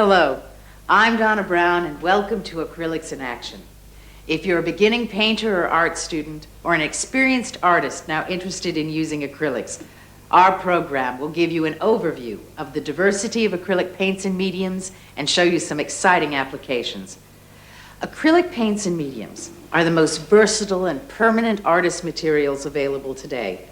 Hello, I'm Donna Brown, and welcome to Acrylics in Action. If you're a beginning painter or art student, or an experienced artist now interested in using acrylics, our program will give you an overview of the diversity of acrylic paints and mediums and show you some exciting applications. Acrylic paints and mediums are the most versatile and permanent artist materials available today.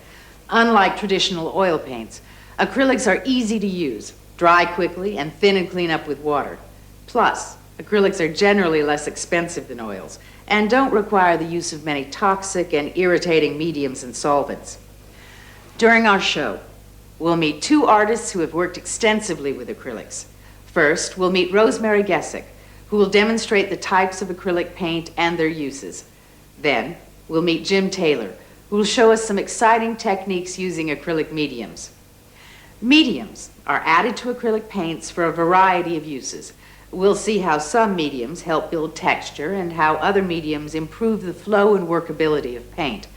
Unlike traditional oil paints, acrylics are easy to use, dry quickly, and thin and clean up with water. Plus, acrylics are generally less expensive than oils and don't require the use of many toxic and irritating mediums and solvents. During our show, we'll meet two artists who have worked extensively with acrylics. First, we'll meet Rosemary Gessick, who will demonstrate the types of acrylic paint and their uses. Then, we'll meet Jim Taylor, who will show us some exciting techniques using acrylic mediums. Mediums are added to acrylic paints for a variety of uses. We'll see how some mediums help build texture and how other mediums improve the flow and workability of paint.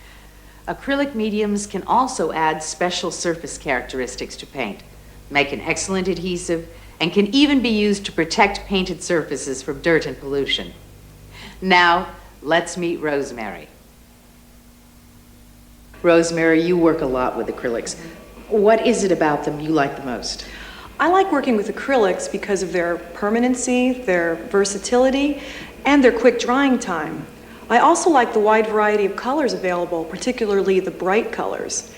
Acrylic mediums can also add special surface characteristics to paint, make an excellent adhesive, and can even be used to protect painted surfaces from dirt and pollution. Now, let's meet Rosemary. Rosemary, you work a lot with acrylics. What is it about them you like the most? I like working with acrylics because of their permanency, their versatility, and their quick drying time. I also like the wide variety of colors available, particularly the bright colors.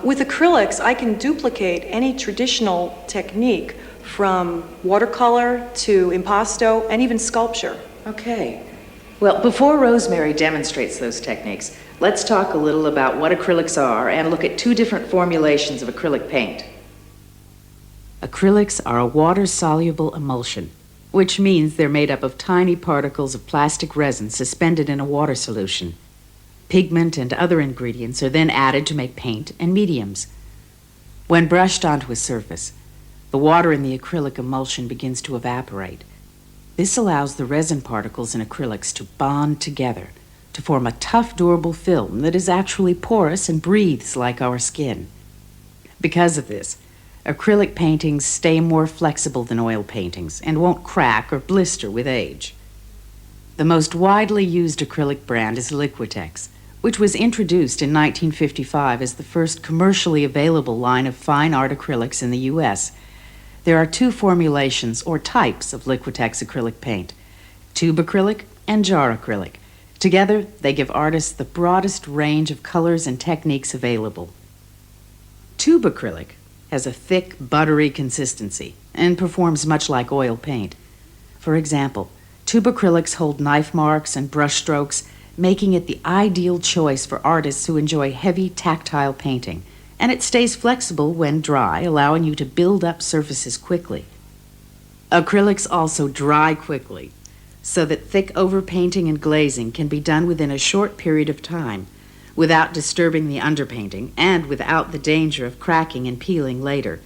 With acrylics, I can duplicate any traditional technique from watercolor to impasto and even sculpture. Okay. Well, before Rosemary demonstrates those techniques, let's talk a little about what acrylics are and look at two different formulations of acrylic paint. Acrylics are a water-soluble emulsion, which means they're made up of tiny particles of plastic resin suspended in a water solution. Pigment and other ingredients are then added to make paint and mediums. When brushed onto a surface, the water in the acrylic emulsion begins to evaporate. This allows the resin particles in acrylics to bond together to form a tough, durable film that is actually porous and breathes like our skin. Because of this, acrylic paintings stay more flexible than oil paintings and won't crack or blister with age. The most widely used acrylic brand is Liquitex, which was introduced in 1955 as the first commercially available line of fine art acrylics in the U.S. There are two formulations or types of Liquitex acrylic paint, tube acrylic and jar acrylic. Together, they give artists the broadest range of colors and techniques available. Tube acrylic has a thick, buttery consistency and performs much like oil paint. For example, tube acrylics hold knife marks and brush strokes, making it the ideal choice for artists who enjoy heavy, tactile painting, and it stays flexible when dry, allowing you to build up surfaces quickly. Acrylics also dry quickly, so that thick overpainting and glazing can be done within a short period of time, without disturbing the underpainting and without the danger of cracking and peeling later.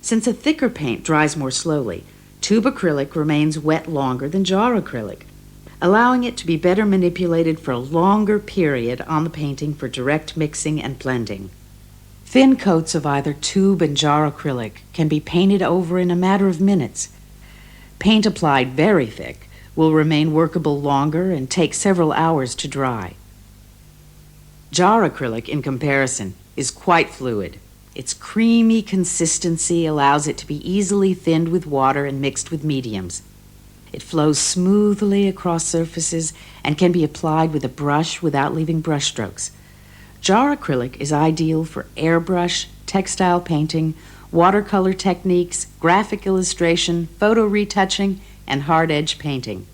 Since a thicker paint dries more slowly, tube acrylic remains wet longer than jar acrylic, allowing it to be better manipulated for a longer period on the painting for direct mixing and blending. Thin coats of either tube and jar acrylic can be painted over in a matter of minutes. Paint applied very thick will remain workable longer and take several hours to dry. Jar acrylic, in comparison, is quite fluid. Its creamy consistency allows it to be easily thinned with water and mixed with mediums. It flows smoothly across surfaces and can be applied with a brush without leaving brush strokes. Jar acrylic is ideal for airbrush, textile painting, watercolor techniques, graphic illustration, photo retouching, and hard edge painting.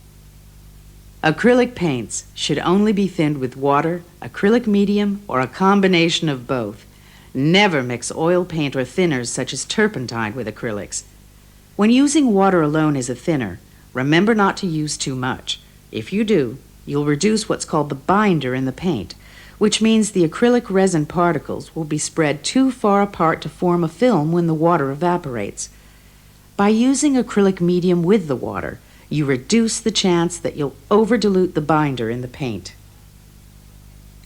Acrylic paints should only be thinned with water, acrylic medium, or a combination of both. Never mix oil paint or thinners such as turpentine with acrylics. When using water alone as a thinner, remember not to use too much. If you do, you'll reduce what's called the binder in the paint, which means the acrylic resin particles will be spread too far apart to form a film when the water evaporates. By using acrylic medium with the water, you reduce the chance that you'll over-dilute the binder in the paint.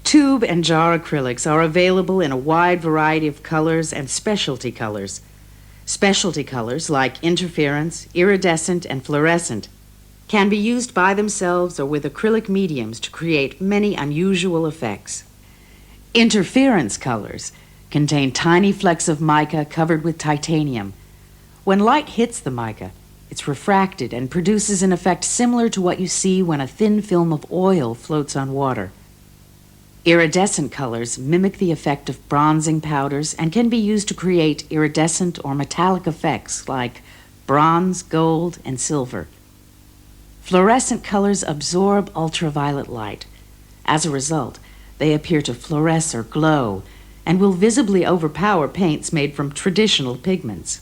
Tube and jar acrylics are available in a wide variety of colors and specialty colors. Specialty colors like interference, iridescent, and fluorescent can be used by themselves or with acrylic mediums to create many unusual effects. Interference colors contain tiny flecks of mica covered with titanium. When light hits the mica, it's refracted and produces an effect similar to what you see when a thin film of oil floats on water. Iridescent colors mimic the effect of bronzing powders and can be used to create iridescent or metallic effects like bronze, gold, and silver. Fluorescent colors absorb ultraviolet light. As a result, they appear to fluoresce or glow and will visibly overpower paints made from traditional pigments.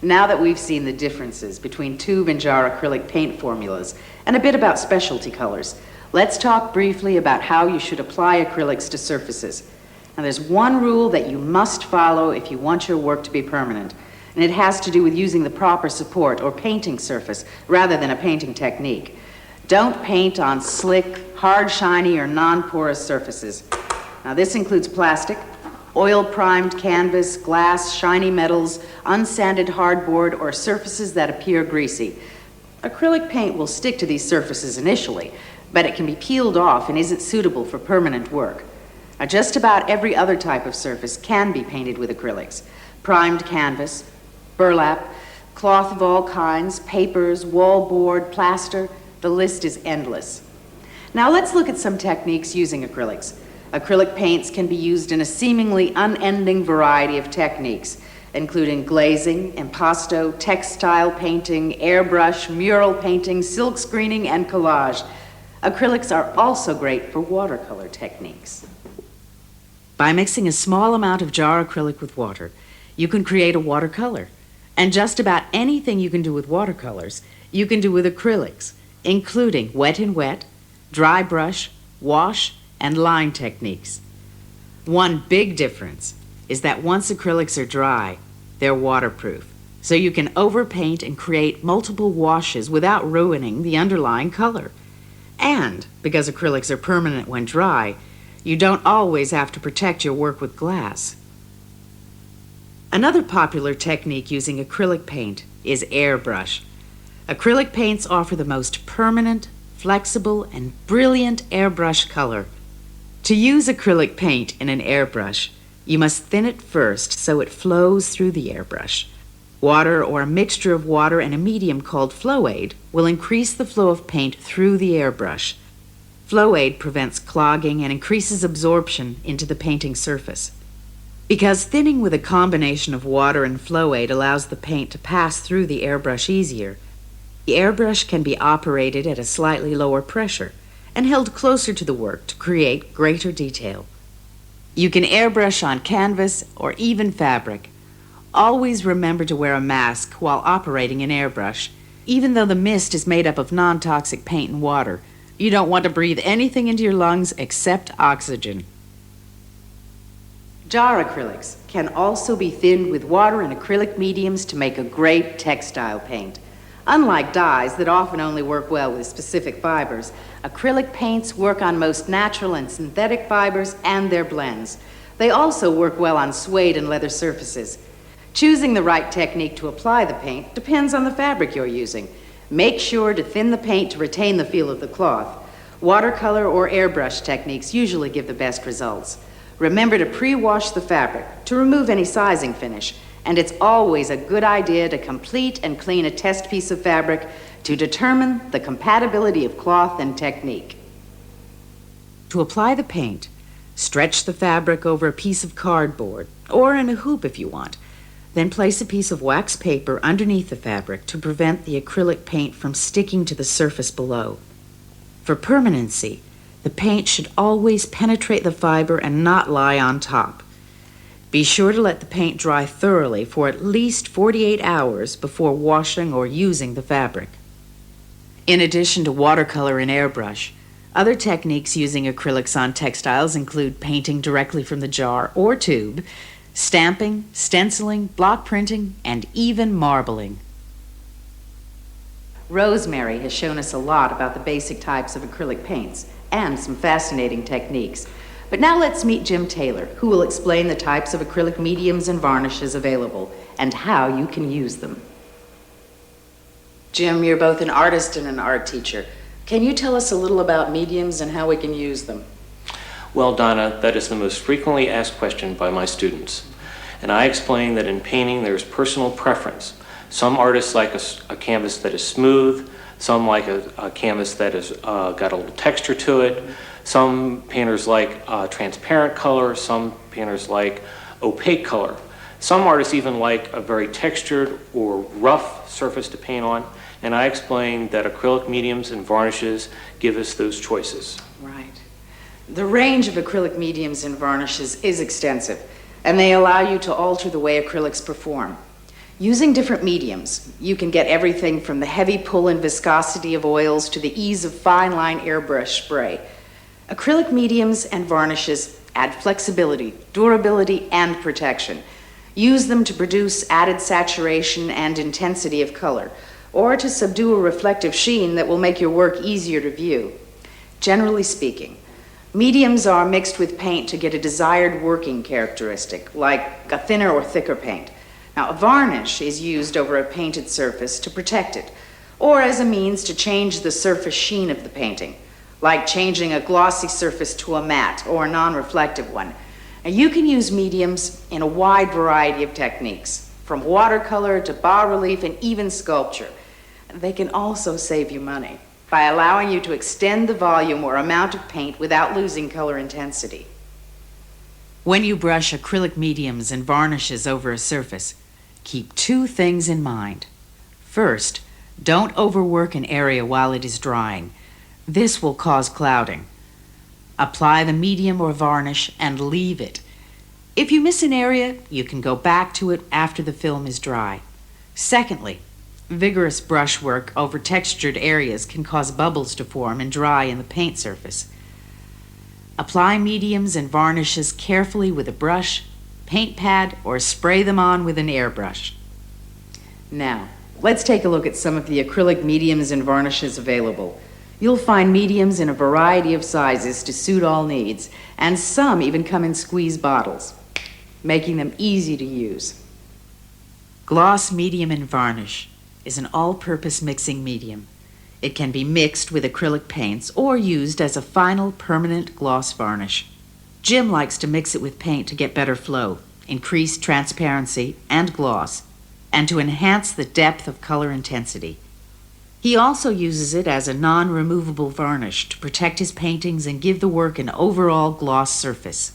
Now that we've seen the differences between tube and jar acrylic paint formulas and a bit about specialty colors, let's talk briefly about how you should apply acrylics to surfaces. Now, there's one rule that you must follow if you want your work to be permanent, and it has to do with using the proper support or painting surface rather than a painting technique. Don't paint on slick, hard, shiny, or non-porous surfaces. Now, this includes plastic, oil-primed canvas, glass, shiny metals, unsanded hardboard, or surfaces that appear greasy. Acrylic paint will stick to these surfaces initially, but it can be peeled off and isn't suitable for permanent work. Now, just about every other type of surface can be painted with acrylics. Primed canvas, burlap, cloth of all kinds, papers, wallboard, plaster, the list is endless. Now let's look at some techniques using acrylics. Acrylic paints can be used in a seemingly unending variety of techniques, including glazing, impasto, textile painting, airbrush, mural painting, silk screening, and collage. Acrylics are also great for watercolor techniques. By mixing a small amount of jar acrylic with water, you can create a watercolor. And just about anything you can do with watercolors, you can do with acrylics, including wet and wet, dry brush, wash, and line techniques. One big difference is that once acrylics are dry, they're waterproof, so you can overpaint and create multiple washes without ruining the underlying color. And because acrylics are permanent when dry, you don't always have to protect your work with glass. Another popular technique using acrylic paint is airbrush. Acrylic paints offer the most permanent, flexible, and brilliant airbrush color. To use acrylic paint in an airbrush, you must thin it first so it flows through the airbrush. Water or a mixture of water and a medium called flow aid will increase the flow of paint through the airbrush. Flow aid prevents clogging and increases absorption into the painting surface. Because thinning with a combination of water and flow aid allows the paint to pass through the airbrush easier, the airbrush can be operated at a slightly lower pressure and held closer to the work to create greater detail. You can airbrush on canvas or even fabric. Always remember to wear a mask while operating an airbrush. Even though the mist is made up of non-toxic paint and water, you don't want to breathe anything into your lungs except oxygen. Jar acrylics can also be thinned with water and acrylic mediums to make a great textile paint. Unlike dyes that often only work well with specific fibers, acrylic paints work on most natural and synthetic fibers and their blends. They also work well on suede and leather surfaces. Choosing the right technique to apply the paint depends on the fabric you're using. Make sure to thin the paint to retain the feel of the cloth. Watercolor or airbrush techniques usually give the best results. Remember to pre-wash the fabric to remove any sizing finish, and it's always a good idea to complete and clean a test piece of fabric to determine the compatibility of cloth and technique. To apply the paint, stretch the fabric over a piece of cardboard, or in a hoop if you want. Then place a piece of wax paper underneath the fabric to prevent the acrylic paint from sticking to the surface below. For permanency, the paint should always penetrate the fiber and not lie on top. Be sure to let the paint dry thoroughly for at least 48 hours before washing or using the fabric. In addition to watercolor and airbrush, other techniques using acrylics on textiles include painting directly from the jar or tube, stamping, stenciling, block printing, and even marbling. Rosemary has shown us a lot about the basic types of acrylic paints and some fascinating techniques. But now let's meet Jim Taylor, who will explain the types of acrylic mediums and varnishes available and how you can use them. Jim, you're both an artist and an art teacher. Can you tell us a little about mediums and how we can use them? Well, Donna, that is the most frequently asked question by my students. And I explain that in painting there's personal preference. Some artists like a canvas that is smooth, some like a canvas that has got a little texture to it. Some painters like transparent color, some painters like opaque color. Some artists even like a very textured or rough surface to paint on, and I explain that acrylic mediums and varnishes give us those choices. Right. The range of acrylic mediums and varnishes is extensive, and they allow you to alter the way acrylics perform. Using different mediums, you can get everything from the heavy pull and viscosity of oils to the ease of fine line airbrush spray. Acrylic mediums and varnishes add flexibility, durability, and protection. Use them to produce added saturation and intensity of color, or to subdue a reflective sheen that will make your work easier to view. Generally speaking, mediums are mixed with paint to get a desired working characteristic, like a thinner or thicker paint. Now, a varnish is used over a painted surface to protect it, or as a means to change the surface sheen of the painting, like changing a glossy surface to a matte or a non-reflective one. Now, you can use mediums in a wide variety of techniques, from watercolor to bas-relief and even sculpture. They can also save you money by allowing you to extend the volume or amount of paint without losing color intensity. When you brush acrylic mediums and varnishes over a surface, keep two things in mind. First, don't overwork an area while it is drying. This will cause clouding. Apply the medium or varnish and leave it. If you miss an area, you can go back to it after the film is dry. Secondly, vigorous brushwork over textured areas can cause bubbles to form and dry in the paint surface. Apply mediums and varnishes carefully with a brush, paint pad, or spray them on with an airbrush. Now, let's take a look at some of the acrylic mediums and varnishes available. You'll find mediums in a variety of sizes to suit all needs, and some even come in squeeze bottles, making them easy to use. Gloss medium and varnish is an all-purpose mixing medium. It can be mixed with acrylic paints or used as a final permanent gloss varnish. Jim likes to mix it with paint to get better flow, increase transparency and gloss, and to enhance the depth of color intensity. He also uses it as a non-removable varnish to protect his paintings and give the work an overall gloss surface.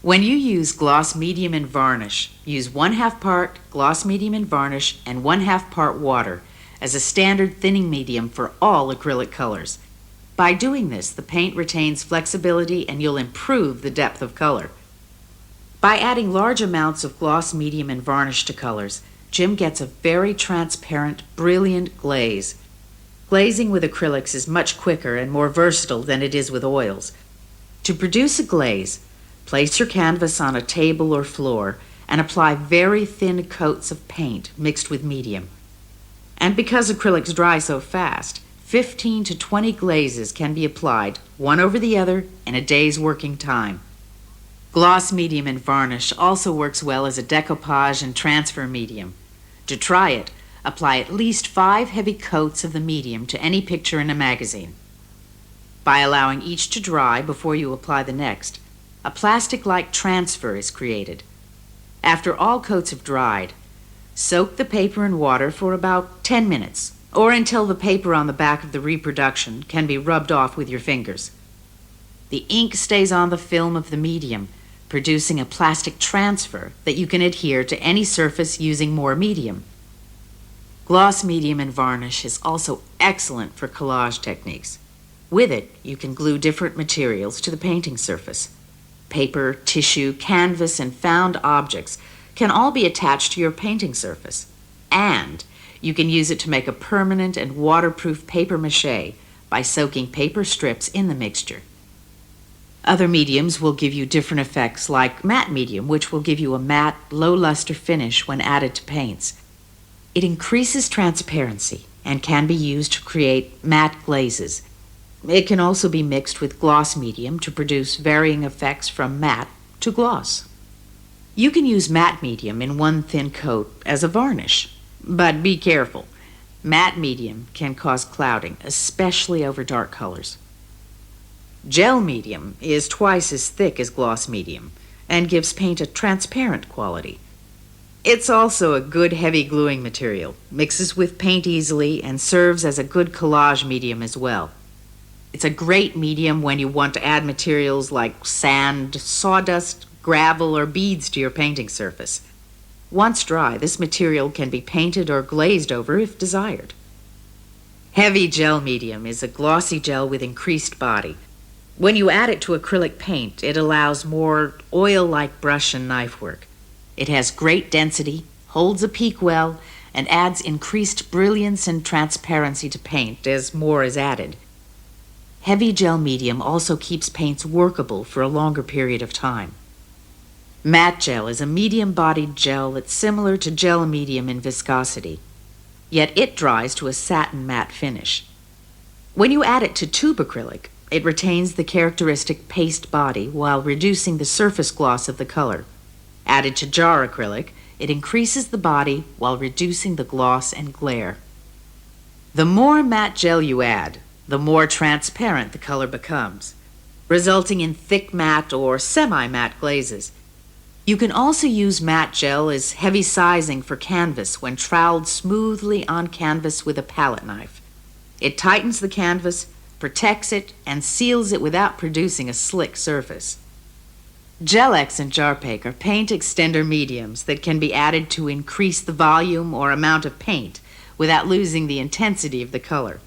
When you use gloss medium and varnish, use 1/2 part gloss medium and varnish and 1/2 part water as a standard thinning medium for all acrylic colors. By doing this, the paint retains flexibility and you'll improve the depth of color. By adding large amounts of gloss medium and varnish to colors, Jim gets a very transparent, brilliant glaze. Glazing with acrylics is much quicker and more versatile than it is with oils. To produce a glaze, place your canvas on a table or floor and apply very thin coats of paint mixed with medium. And because acrylics dry so fast, 15 to 20 glazes can be applied, one over the other, in a day's working time. Gloss medium and varnish also works well as a decoupage and transfer medium. To try it, apply at least 5 heavy coats of the medium to any picture in a magazine. By allowing each to dry before you apply the next, a plastic-like transfer is created. After all coats have dried, soak the paper in water for about 10 minutes, or until the paper on the back of the reproduction can be rubbed off with your fingers. The ink stays on the film of the medium, producing a plastic transfer that you can adhere to any surface using more medium. Gloss medium and varnish is also excellent for collage techniques. With it, you can glue different materials to the painting surface. Paper, tissue, canvas, and found objects can all be attached to your painting surface. And you can use it to make a permanent and waterproof paper mache by soaking paper strips in the mixture. Other mediums will give you different effects, like matte medium, which will give you a matte, low-luster finish when added to paints. It increases transparency and can be used to create matte glazes. It can also be mixed with gloss medium to produce varying effects from matte to gloss. You can use matte medium in one thin coat as a varnish, but be careful. Matte medium can cause clouding, especially over dark colors. Gel medium is twice as thick as gloss medium and gives paint a transparent quality. It's also a good heavy gluing material, mixes with paint easily, and serves as a good collage medium as well. It's a great medium when you want to add materials like sand, sawdust, gravel, or beads to your painting surface. Once dry, this material can be painted or glazed over if desired. Heavy gel medium is a glossy gel with increased body. When you add it to acrylic paint, it allows more oil-like brush and knife work. It has great density, holds a peak well, and adds increased brilliance and transparency to paint as more is added. Heavy gel medium also keeps paints workable for a longer period of time. Matte gel is a medium-bodied gel that's similar to gel medium in viscosity, yet it dries to a satin matte finish. When you add it to tube acrylic, it retains the characteristic paste body while reducing the surface gloss of the color. Added to jar acrylic, it increases the body while reducing the gloss and glare. The more matte gel you add, the more transparent the color becomes, resulting in thick matte or semi-matte glazes. You can also use matte gel as heavy sizing for canvas when troweled smoothly on canvas with a palette knife. It tightens the canvas, protects it, and seals it without producing a slick surface. Gel-X and Jarpaque are paint extender mediums that can be added to increase the volume or amount of paint without losing the intensity of the color.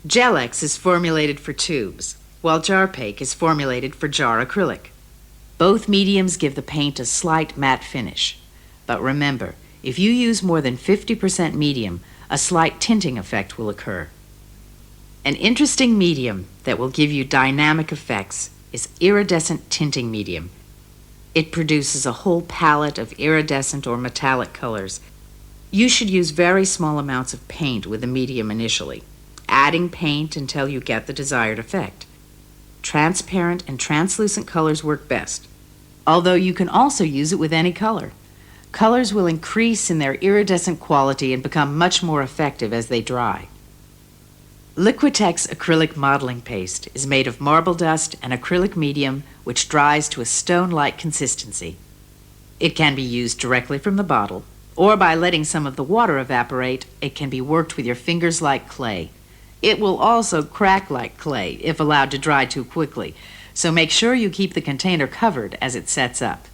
Gel-X is formulated for tubes, while Jarpaque is formulated for jar acrylic. Both mediums give the paint a slight matte finish. But remember, if you use more than 50% medium, a slight tinting effect will occur. An interesting medium that will give you dynamic effects is iridescent tinting medium. It produces a whole palette of iridescent or metallic colors. You should use very small amounts of paint with the medium initially, adding paint until you get the desired effect. Transparent and translucent colors work best, although you can also use it with any color. Colors will increase in their iridescent quality and become much more effective as they dry. Liquitex acrylic modeling paste is made of marble dust and acrylic medium, which dries to a stone-like consistency. It can be used directly from the bottle, or by letting some of the water evaporate, it can be worked with your fingers like clay. It will also crack like clay if allowed to dry too quickly, so make sure you keep the container covered as it sets up.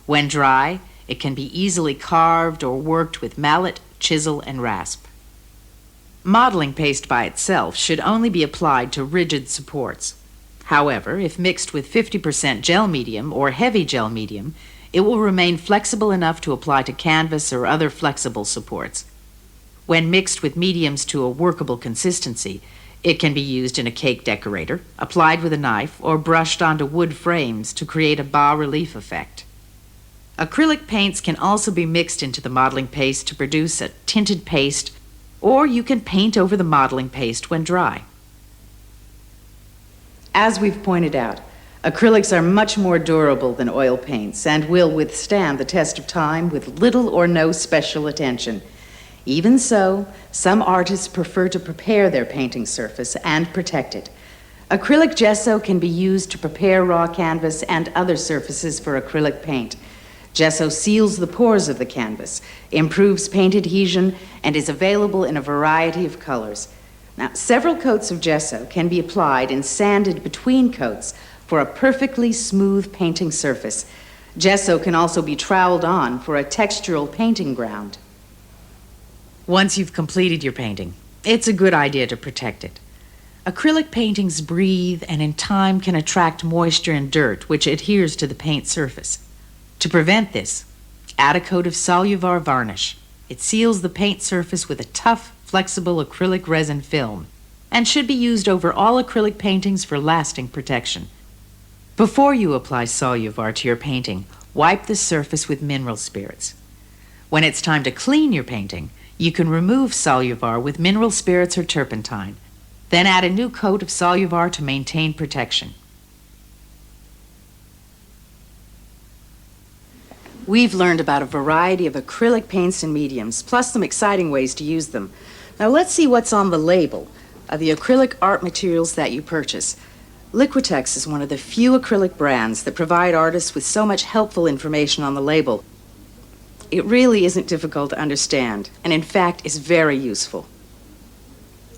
When dry, it can be easily carved or worked with mallet, chisel, and rasp. Modeling paste by itself should only be applied to rigid supports. However, if mixed with 50% gel medium or heavy gel medium, it will remain flexible enough to apply to canvas or other flexible supports. When mixed with mediums to a workable consistency, it can be used in a cake decorator, applied with a knife, or brushed onto wood frames to create a bas-relief effect. Acrylic paints can also be mixed into the modeling paste to produce a tinted paste, or you can paint over the modeling paste when dry. As we've pointed out, acrylics are much more durable than oil paints and will withstand the test of time with little or no special attention. Even so, some artists prefer to prepare their painting surface and protect it. Acrylic gesso can be used to prepare raw canvas and other surfaces for acrylic paint. Gesso seals the pores of the canvas, improves paint adhesion, and is available in a variety of colors. Now, several coats of gesso can be applied and sanded between coats for a perfectly smooth painting surface. Gesso can also be troweled on for a textural painting ground. Once you've completed your painting, it's a good idea to protect it. Acrylic paintings breathe and in time can attract moisture and dirt, which adheres to the paint surface. To prevent this, add a coat of Soluvar varnish. It seals the paint surface with a tough, flexible acrylic resin film and should be used over all acrylic paintings for lasting protection. Before you apply Soluvar to your painting, wipe the surface with mineral spirits. When it's time to clean your painting, you can remove Soluvar with mineral spirits or turpentine. Then add a new coat of Soluvar to maintain protection. We've learned about a variety of acrylic paints and mediums, plus some exciting ways to use them. Now let's see what's on the label of the acrylic art materials that you purchase. Liquitex is one of the few acrylic brands that provide artists with so much helpful information on the label. It really isn't difficult to understand, and in fact is very useful.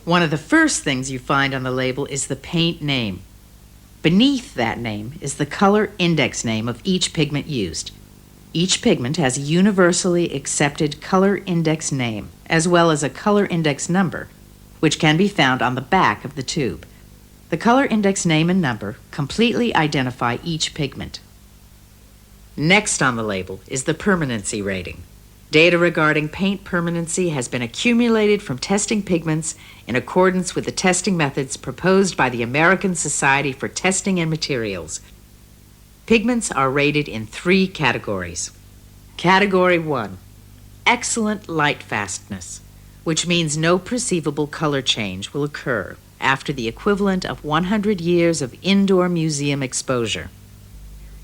One of the first things you find on the label is the paint name. Beneath that name is the color index name of each pigment used. Each pigment has a universally accepted color index name, as well as a color index number, which can be found on the back of the tube. The color index name and number completely identify each pigment. Next on the label is the permanency rating. Data regarding paint permanency has been accumulated from testing pigments in accordance with the testing methods proposed by the American Society for Testing and Materials. Pigments are rated in 3 categories. Category 1, excellent light fastness, which means no perceivable color change will occur after the equivalent of 100 years of indoor museum exposure.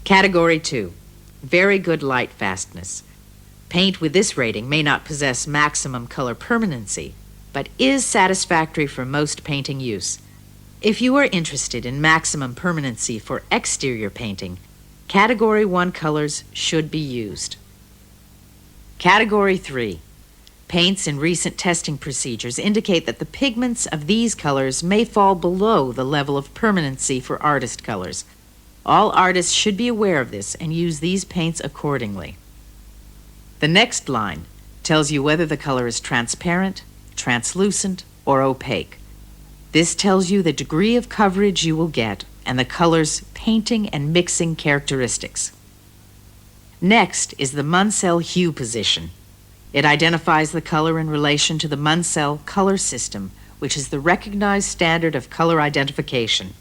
Category 2, very good light fastness. Paint with this rating may not possess maximum color permanency, but is satisfactory for most painting use. If you are interested in maximum permanency for exterior painting, Category 1 colors should be used. Category 3. Paints in recent testing procedures indicate that the pigments of these colors may fall below the level of permanency for artist colors. All artists should be aware of this and use these paints accordingly. The next line tells you whether the color is transparent, translucent, or opaque. This tells you the degree of coverage you will get and the color's painting and mixing characteristics. Next is the Munsell hue position. It identifies the color in relation to the Munsell color system, which is the recognized standard of color identification.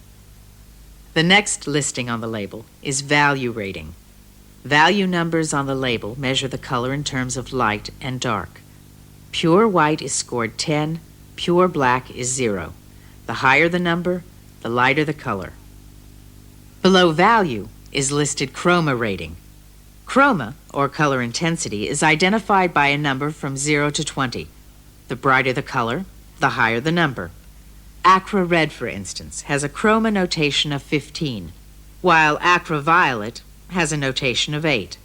The next listing on the label is value rating. Value numbers on the label measure the color in terms of light and dark. Pure white is scored 10, pure black is 0. The higher the number, the lighter the color. Below value is listed chroma rating. Chroma, or color intensity, is identified by a number from 0 to 20. The brighter the color, the higher the number. Aqua red, for instance, has a chroma notation of 15, while aqua violet has a notation of 8.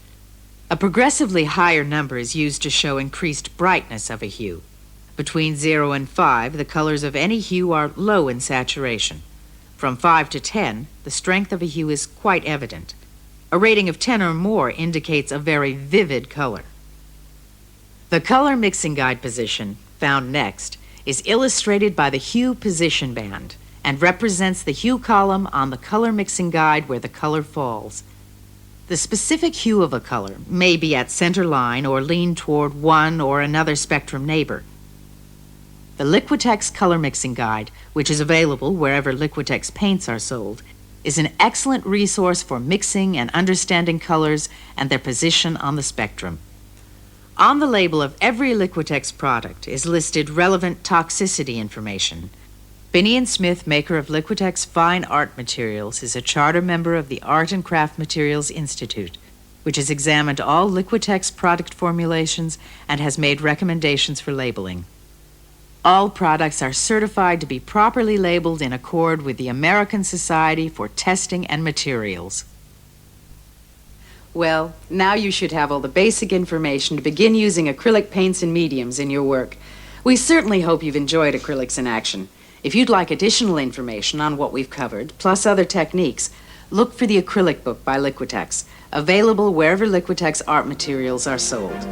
A progressively higher number is used to show increased brightness of a hue. Between 0 and 5, the colors of any hue are low in saturation. From 5 to 10, the strength of a hue is quite evident. A rating of 10 or more indicates a very vivid color. The color mixing guide position, found next, is illustrated by the hue position band and represents the hue column on the color mixing guide where the color falls. The specific hue of a color may be at center line or lean toward one or another spectrum neighbor. The Liquitex color mixing guide, which is available wherever Liquitex paints are sold, is an excellent resource for mixing and understanding colors and their position on the spectrum. On the label of every Liquitex product is listed relevant toxicity information. Binney & Smith, maker of Liquitex fine art materials, is a charter member of the Art and Craft Materials Institute, which has examined all Liquitex product formulations and has made recommendations for labeling. All products are certified to be properly labeled in accord with the American Society for Testing and Materials. Well, now you should have all the basic information to begin using acrylic paints and mediums in your work. We certainly hope you've enjoyed acrylics in action. If you'd like additional information on what we've covered, plus other techniques, look for the acrylic book by Liquitex, available wherever Liquitex art materials are sold.